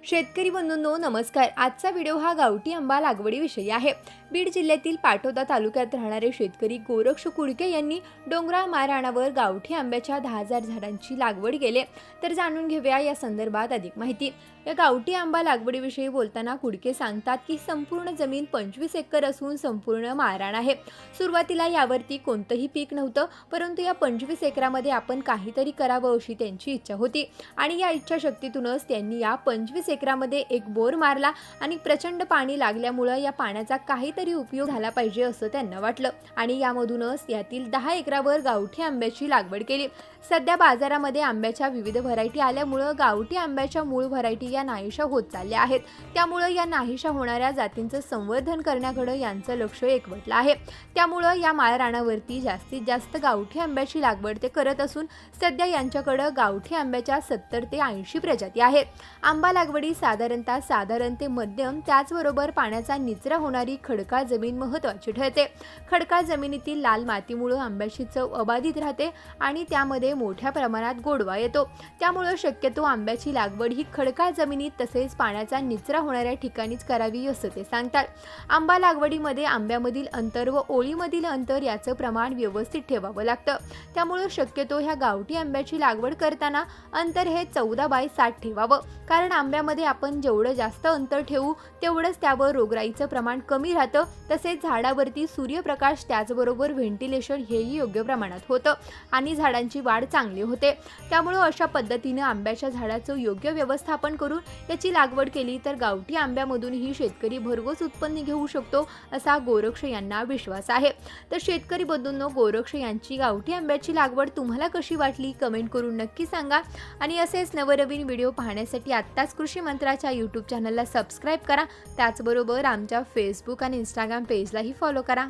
शेतकरी बंधूंनो नमस्कार। आजचा व्हिडिओ हा गावठी आंबा लागवडीविषयी आहे। बीड जिल्ह्यातील पाटोदा तालुक्यात राहणारे शेतकरी गोरक्ष कुडके यांनी डोंगराळ माळरानावर गावठी आंब्याच्या 10,000 झाडांची लागवड केली। तर जाणून घेऊया या संदर्भात अधिक माहिती। या गावठी आंबा लागवडीविषयी बोलताना कुडके सांगतात की संपूर्ण जमीन 25 एकर असून संपूर्ण माळरान आहे। सुरुवातीला यावरती कोणतंही पीक नव्हतं, परंतु या 25 एकरामध्ये आपण काहीतरी करावं अशी त्यांची इच्छा होती आणि या इच्छाशक्तीतूनच त्यांनी या 25 एकरामध्ये एक बोर मारला आणि प्रचंड पाणी लागल्यामुळे या पाण्याचा काहीतरी उपयोग झाला पाहिजे असं त्यांना वाटलं आणि यामधूनच यातील 10 एकरावर गावठी आंब्याची लागवड केली। सध्या बाजारामध्ये आंब्याच्या विविध व्हरायटी आल्यामुळे गावठी आंब्याच्या मूळ व्हरायटी या नाहीशा होत चालल्या आहेत। त्यामुळे या नाहीशा होणाऱ्या जातींचं संवर्धन करण्याकडे यांचं लक्ष एकवटलं आहे। त्यामुळे या माळरानावरती जास्तीत जास्त गावठी आंब्याची लागवड ते करत असून सध्या यांच्याकडे गावठी आंब्याच्या 70 ते 80 प्रजाती आहेत। आंबा लागवडी साधारण ते मध्यम त्याचबरोबर पाण्याचा निचरा होणारी खडकाळ जमीन महत्त्वाची ठरते। खडकाळ जमिनीतील लाल मातीमुळे आंब्याची चव अबाधित राहते आणि त्यामध्ये मोठ्या प्रमाणात गोडवा येतो। त्यामुळे शक्यतो आंब्याची लागवड ही खडकाळ जमिनीत तसेच पाण्याचा निचरा होणाऱ्या ठिकाणीच करावी असं ते सांगतात। आंबा लागवडीमध्ये आंब्यामधील अंतर व ओळीमधील अंतर याचं प्रमाण व्यवस्थित ठेवावं लागतं। त्यामुळे शक्यतो ह्या गावठी आंब्याची लागवड करताना अंतर हे 14 बाय 60 ठेवावं, कारण आंब्यामध्ये आपण जेवढं जास्त अंतर ठेवू तेवढंच त्यावर रोगराईचं प्रमाण कमी राहतं। तसेच झाडावरती सूर्यप्रकाश त्याचबरोबर व्हेंटिलेशन हेही योग्य प्रमाणात होतं आणि झाडांची वाढ चांगली होते। त्यामुळे अशा पद्धतीने आंब्याच्या झाडाचं योग्य व्यवस्थापन करून याची लागवड केली तर गावठी आंब्यामधूनही शेतकरी भरघोस उत्पन्न घेऊ शकतो असा गोरक्ष यांना विश्वास आहे। तर शेतकरी बंधूंनो, गोरक्ष यांची गावठी आंब्याची लागवड तुम्हाला कशी वाटली कमेंट करून नक्की सांगा आणि असेच नवनवीन व्हिडिओ पाहण्यासाठी आत्ताच कृषी मंत्राच्या YouTube चॅनलला सबस्क्राईब करा। त्याचबरोबर आमच्या फेसबुक आणि इंस्टाग्राम पेजलाही फॉलो करा।